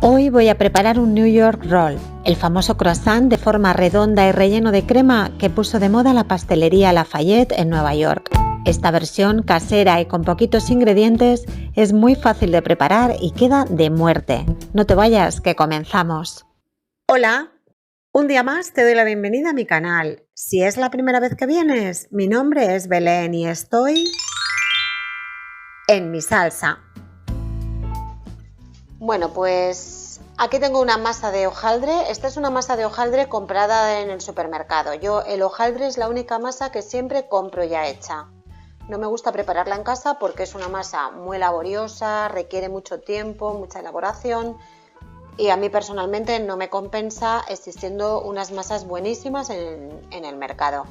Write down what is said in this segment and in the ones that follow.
Hoy voy a preparar un New York Roll, el famoso croissant de forma redonda y relleno de crema que puso de moda la pastelería Lafayette en Nueva York. Esta versión casera y con poquitos ingredientes es muy fácil de preparar y queda de muerte. No te vayas, que comenzamos. Hola, un día más te doy la bienvenida a mi canal. Si es la primera vez que vienes, mi nombre es Belén y estoy en mi salsa. Bueno, pues aquí tengo una masa de hojaldre. Esta es una masa de hojaldre comprada en el supermercado. El hojaldre es la única masa que siempre compro ya hecha. No me gusta prepararla en casa porque es una masa muy laboriosa, requiere mucho tiempo, mucha elaboración y a mí personalmente no me compensa existiendo unas masas buenísimas en el mercado.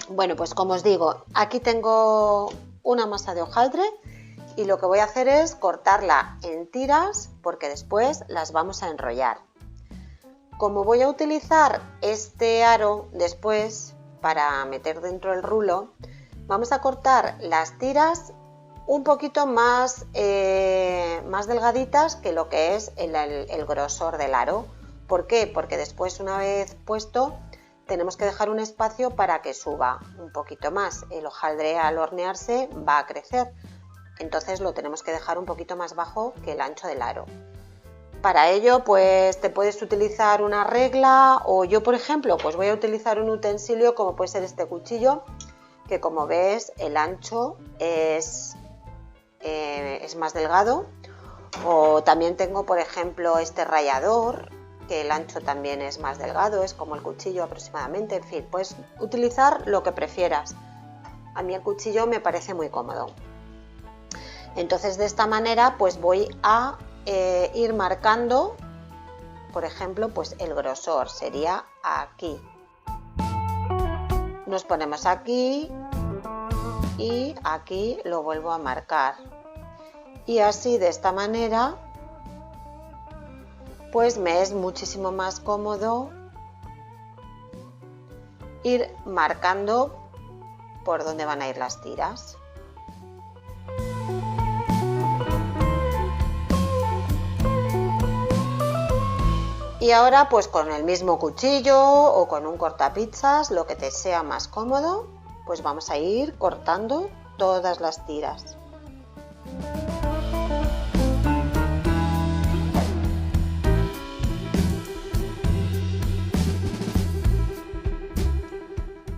Bueno, pues como os digo, aquí tengo una masa de hojaldre. Y lo que voy a hacer es cortarla en tiras porque después las vamos a enrollar. Como voy a utilizar este aro después para meter dentro el rulo, vamos a cortar las tiras un poquito más delgaditas que lo que es el grosor del aro. ¿Por qué? Porque después, una vez puesto, tenemos que dejar un espacio para que suba un poquito más. El hojaldre al hornearse va a crecer. Entonces lo tenemos que dejar un poquito más bajo que el ancho del aro. Para ello, pues te puedes utilizar una regla o yo, por ejemplo, pues voy a utilizar un utensilio como puede ser este cuchillo, que como ves el ancho es más delgado. O también tengo, por ejemplo, este rallador, que el ancho también es más delgado, es como el cuchillo aproximadamente. En fin, puedes utilizar lo que prefieras. A mí el cuchillo me parece muy cómodo. Entonces de esta manera pues voy a ir marcando, por ejemplo, pues el grosor sería aquí. Nos ponemos aquí y aquí lo vuelvo a marcar. Y así de esta manera pues me es muchísimo más cómodo ir marcando por dónde van a ir las tiras. Y ahora pues con el mismo cuchillo o con un cortapizzas, lo que te sea más cómodo, pues vamos a ir cortando todas las tiras.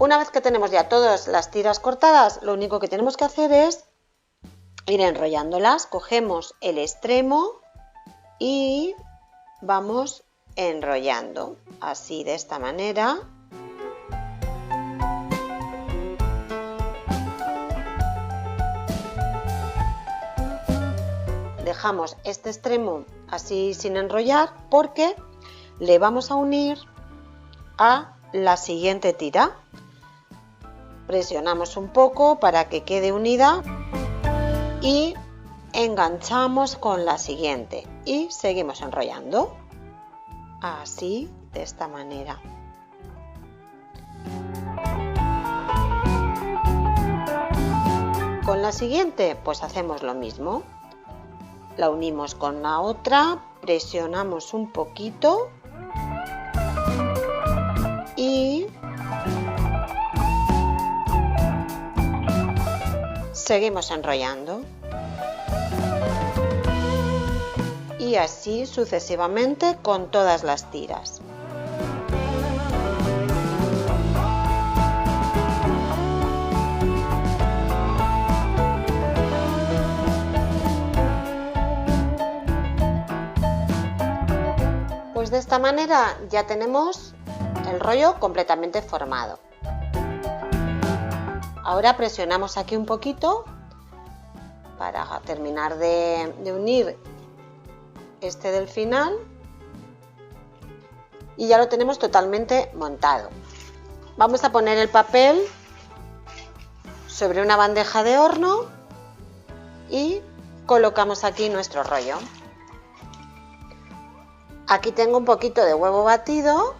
Una vez que tenemos ya todas las tiras cortadas, lo único que tenemos que hacer es ir enrollándolas. Cogemos el extremo y vamos enrollando así de esta manera. Dejamos este extremo así sin enrollar porque le vamos a unir a la siguiente tira. Presionamos un poco para que quede unida y enganchamos con la siguiente y seguimos enrollando. Así, de esta manera. Con la siguiente, pues hacemos lo mismo. La unimos con la otra, presionamos un poquito y seguimos enrollando. Y así sucesivamente con todas las tiras. Pues de esta manera ya tenemos el rollo completamente formado. Ahora presionamos aquí un poquito para terminar de unir este del final y ya lo tenemos totalmente montado. Vamos a poner el papel sobre una bandeja de horno y colocamos aquí nuestro rollo. Aquí tengo un poquito de huevo batido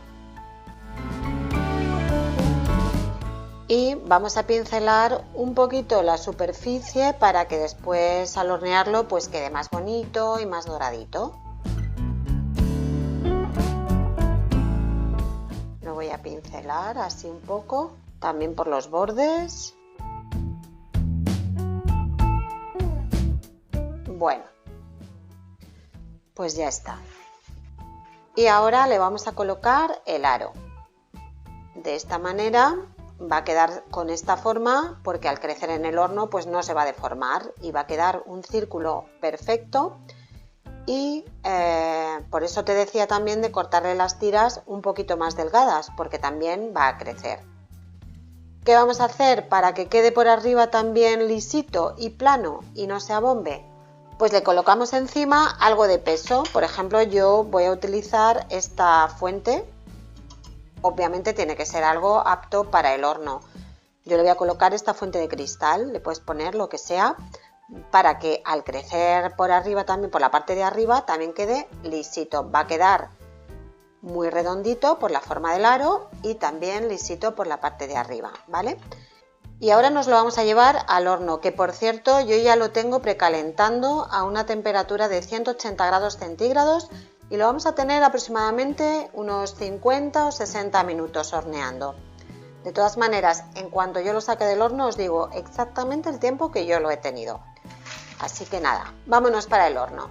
y vamos a pincelar un poquito la superficie para que después al hornearlo pues quede más bonito y más doradito. voy a pincelar así un poco, también por los bordes. Bueno, pues ya está. Y ahora le vamos a colocar el aro. De esta manera va a quedar con esta forma, porque al crecer en el horno pues no se va a deformar y va a quedar un círculo perfecto. Y por eso te decía también de cortarle las tiras un poquito más delgadas, porque también va a crecer. ¿Qué vamos a hacer para que quede por arriba también lisito y plano y no se abombe? Pues le colocamos encima algo de peso. Por ejemplo, yo voy a utilizar esta fuente. Obviamente tiene que ser algo apto para el horno. Yo le voy a colocar esta fuente de cristal, le puedes poner lo que sea, para que al crecer por arriba también, por la parte de arriba, también quede lisito. Va a quedar muy redondito por la forma del aro y también lisito por la parte de arriba, ¿vale? Y ahora nos lo vamos a llevar al horno, que por cierto yo ya lo tengo precalentando a una temperatura de 180 grados centígrados y lo vamos a tener aproximadamente unos 50 o 60 minutos horneando. De todas maneras, en cuanto yo lo saque del horno os digo exactamente el tiempo que yo lo he tenido. Así que nada, vámonos para el horno.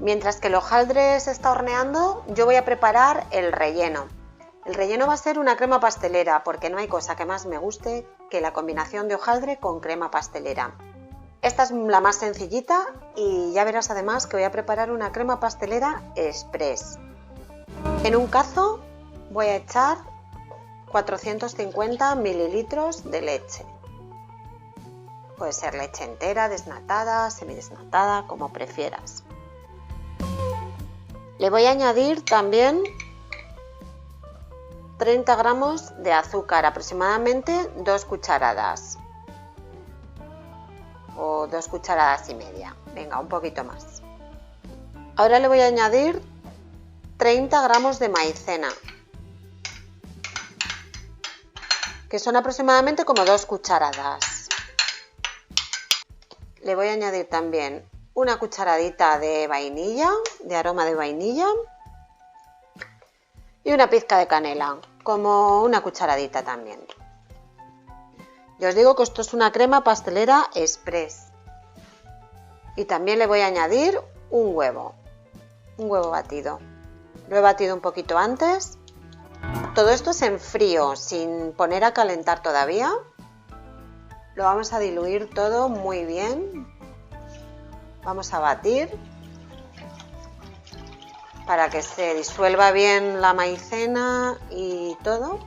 Mientras que el hojaldre se está horneando, yo voy a preparar el relleno. El relleno va a ser una crema pastelera, porque no hay cosa que más me guste que la combinación de hojaldre con crema pastelera. Esta es la más sencillita y ya verás además que voy a preparar una crema pastelera express. En un cazo voy a echar 450 mililitros de leche. Puede ser leche entera, desnatada, semidesnatada, como prefieras. Le voy a añadir también 30 gramos de azúcar, aproximadamente 2 cucharadas o 2 cucharadas y media, venga, un poquito más. Ahora le voy a añadir 30 gramos de maicena, que son aproximadamente como 2 cucharadas. Le voy a añadir también una cucharadita de vainilla, de aroma de vainilla, y una pizca de canela, como una cucharadita también. Yo os digo que esto es una crema pastelera express. Y también le voy a añadir un huevo batido. Lo he batido un poquito antes. Todo esto es en frío, sin poner a calentar todavía. Lo vamos a diluir todo muy bien. Vamos a batir para que se disuelva bien la maicena y todo.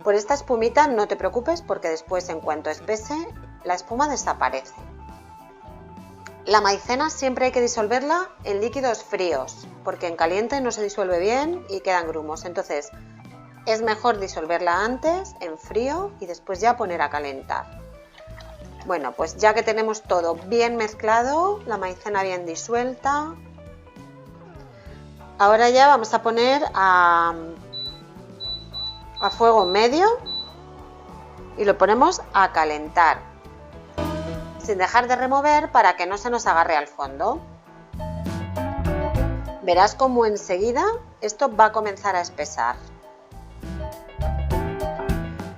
Por esta espumita no te preocupes, porque después, en cuanto espese, la espuma desaparece. La maicena siempre hay que disolverla en líquidos fríos, porque en caliente no se disuelve bien y quedan grumos. Entonces es mejor disolverla antes en frío y después ya poner a calentar. Bueno, pues ya que tenemos todo bien mezclado, la maicena bien disuelta, ahora ya vamos a poner a fuego medio y lo ponemos a calentar, sin dejar de remover para que no se nos agarre al fondo. Verás cómo enseguida esto va a comenzar a espesar.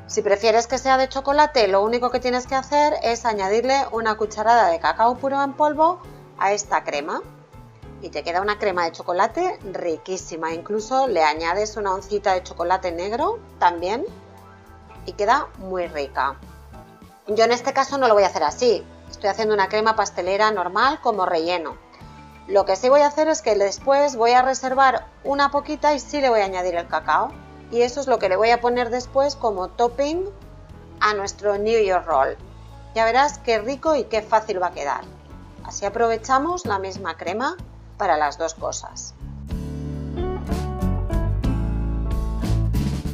Si prefieres que sea de chocolate, lo único que tienes que hacer es añadirle una cucharada de cacao puro en polvo a esta crema y te queda una crema de chocolate riquísima. Incluso le añades una oncita de chocolate negro también y queda muy rica. Yo en este caso no lo voy a hacer así, estoy haciendo una crema pastelera normal como relleno. Lo que sí voy a hacer es que después voy a reservar una poquita y sí le voy a añadir el cacao. Y eso es lo que le voy a poner después como topping a nuestro New York Roll. Ya verás qué rico y qué fácil va a quedar. Así aprovechamos la misma crema para las dos cosas.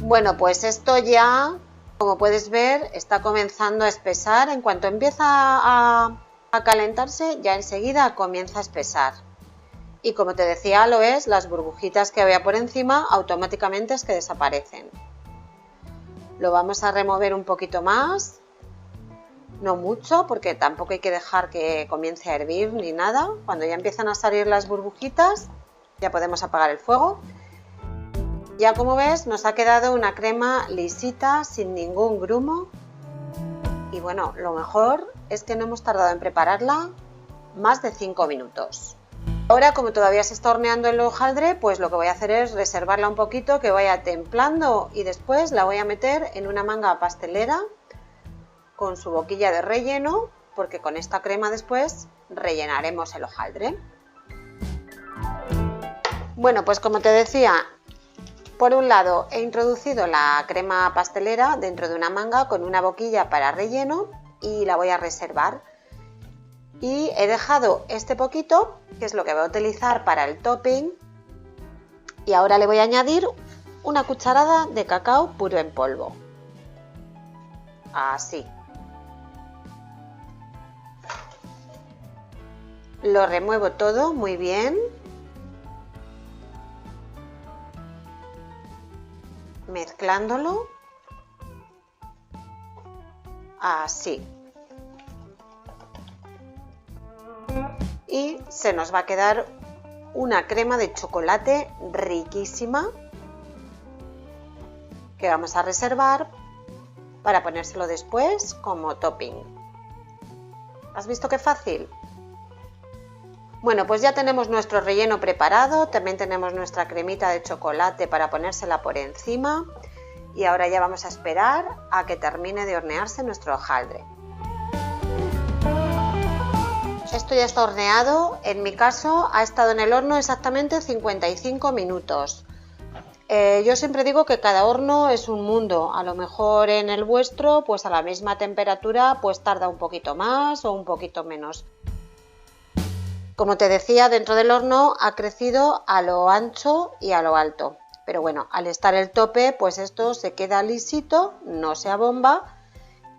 Bueno, pues esto ya, como puedes ver, está comenzando a espesar. En cuanto empieza a calentarse, ya enseguida comienza a espesar. Y como te decía, lo es, las burbujitas que había por encima automáticamente es que desaparecen. Lo vamos a remover un poquito más, no mucho, porque tampoco hay que dejar que comience a hervir ni nada. Cuando ya empiezan a salir las burbujitas, Ya podemos apagar el fuego. Ya como ves nos ha quedado una crema lisita, sin ningún grumo. Y bueno, lo mejor es que no hemos tardado en prepararla más de 5 minutos. Ahora, como todavía se está horneando el hojaldre, pues lo que voy a hacer es reservarla un poquito, que vaya templando, y después la voy a meter en una manga pastelera con su boquilla de relleno, porque con esta crema después rellenaremos el hojaldre. Bueno, pues como te decía, por un lado he introducido la crema pastelera dentro de una manga con una boquilla para relleno y la voy a reservar. Y he dejado este poquito, que es lo que voy a utilizar para el topping, y ahora le voy a añadir una cucharada de cacao puro en polvo. Así. Lo remuevo todo muy bien. Mezclándolo. Así. Y se nos va a quedar una crema de chocolate riquísima que vamos a reservar para ponérselo después como topping. ¿Has visto qué fácil? Bueno, pues ya tenemos nuestro relleno preparado, también tenemos nuestra cremita de chocolate para ponérsela por encima y ahora ya vamos a esperar a que termine de hornearse nuestro hojaldre. Esto ya está horneado, en mi caso ha estado en el horno exactamente 55 minutos. Yo siempre digo que cada horno es un mundo, a lo mejor en el vuestro pues a la misma temperatura pues tarda un poquito más o un poquito menos. Como te decía, dentro del horno ha crecido a lo ancho y a lo alto, pero bueno, al estar el tope pues esto se queda lisito, no se abomba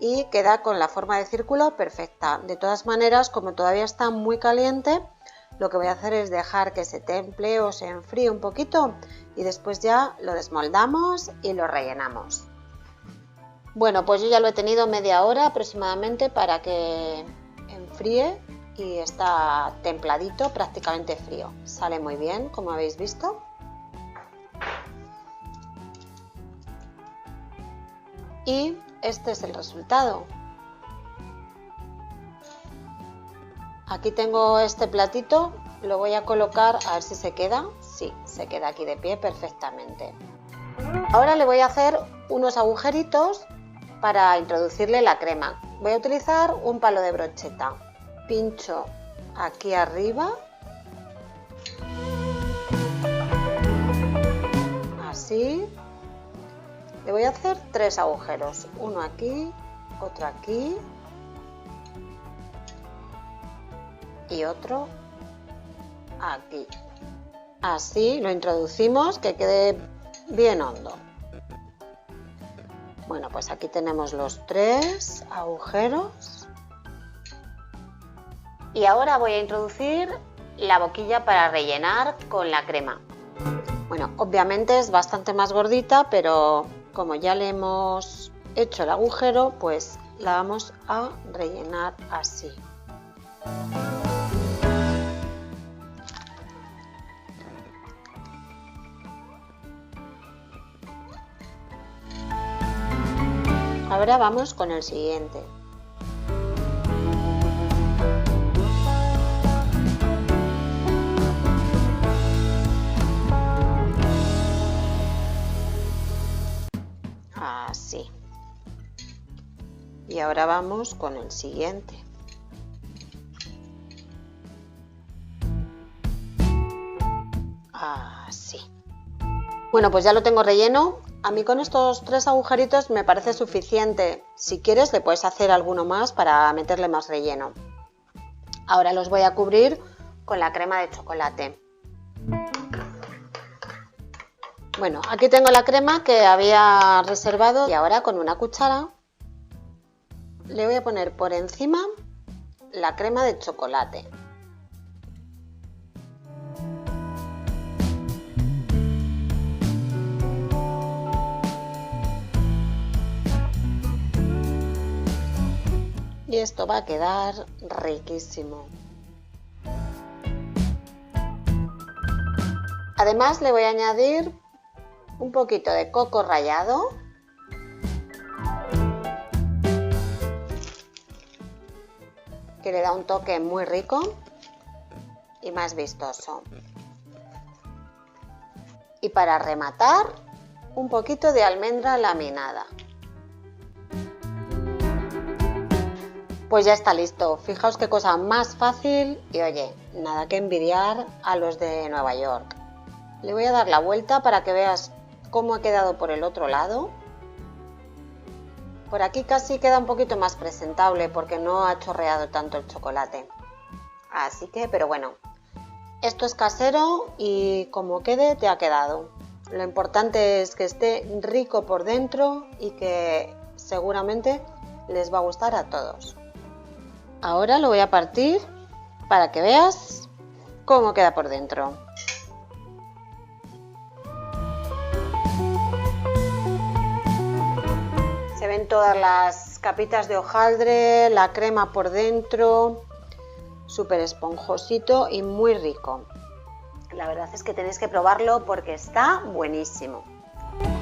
y queda con la forma de círculo perfecta. De todas maneras, como todavía está muy caliente, lo que voy a hacer es dejar que se temple o se enfríe un poquito y después ya lo desmoldamos y lo rellenamos. Bueno, pues yo ya lo he tenido media hora aproximadamente para que enfríe y está templadito, prácticamente frío. Sale muy bien, como habéis visto. Y este es el resultado. Aquí tengo este platito, lo voy a colocar a ver si se queda. Sí, se queda aquí de pie perfectamente. Ahora le voy a hacer unos agujeritos para introducirle la crema. Voy a utilizar un palo de brocheta. Pincho aquí arriba. Así. Le voy a hacer 3 agujeros. Uno aquí, otro aquí. Y otro aquí. Así lo introducimos, que quede bien hondo. Bueno, pues aquí tenemos los 3 agujeros. Y ahora voy a introducir la boquilla para rellenar con la crema. Bueno, obviamente es bastante más gordita, pero como ya le hemos hecho el agujero, pues la vamos a rellenar así. Ahora vamos con el siguiente. Así. Y ahora vamos con el siguiente. Así. Bueno, pues ya lo tengo relleno. A mí con estos 3 agujeritos me parece suficiente. Si quieres le puedes hacer alguno más para meterle más relleno. Ahora los voy a cubrir con la crema de chocolate. Bueno, aquí tengo la crema que había reservado y ahora con una cuchara le voy a poner por encima la crema de chocolate. Y esto va a quedar riquísimo. Además le voy a añadir un poquito de coco rallado, que le da un toque muy rico y más vistoso. Y para rematar, un poquito de almendra laminada. Pues ya está listo. Fijaos qué cosa más fácil y oye, nada que envidiar a los de Nueva York. Le voy a dar la vuelta para que veas cómo ha quedado por el otro lado. Por aquí casi queda un poquito más presentable porque no ha chorreado tanto el chocolate. Así que, pero bueno, esto es casero y como quede te ha quedado. Lo importante es que esté rico por dentro y que seguramente les va a gustar a todos. Ahora lo voy a partir para que veas cómo queda por dentro. Se ven todas las capitas de hojaldre, la crema por dentro, súper esponjosito y muy rico. La verdad es que tenéis que probarlo porque está buenísimo.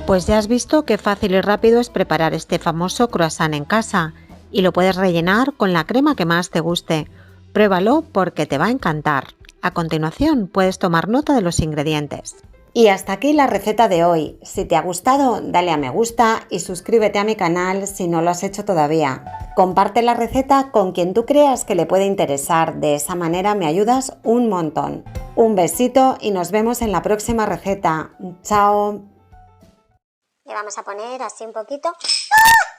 Pues ya has visto qué fácil y rápido es preparar este famoso croissant en casa y lo puedes rellenar con la crema que más te guste. Pruébalo porque te va a encantar. A continuación puedes tomar nota de los ingredientes. Y hasta aquí la receta de hoy. Si te ha gustado, dale a me gusta y suscríbete a mi canal si no lo has hecho todavía. Comparte la receta con quien tú creas que le puede interesar, de esa manera me ayudas un montón. Un besito y nos vemos en la próxima receta. ¡Chao! Le vamos a poner así un poquito. ¡Ah!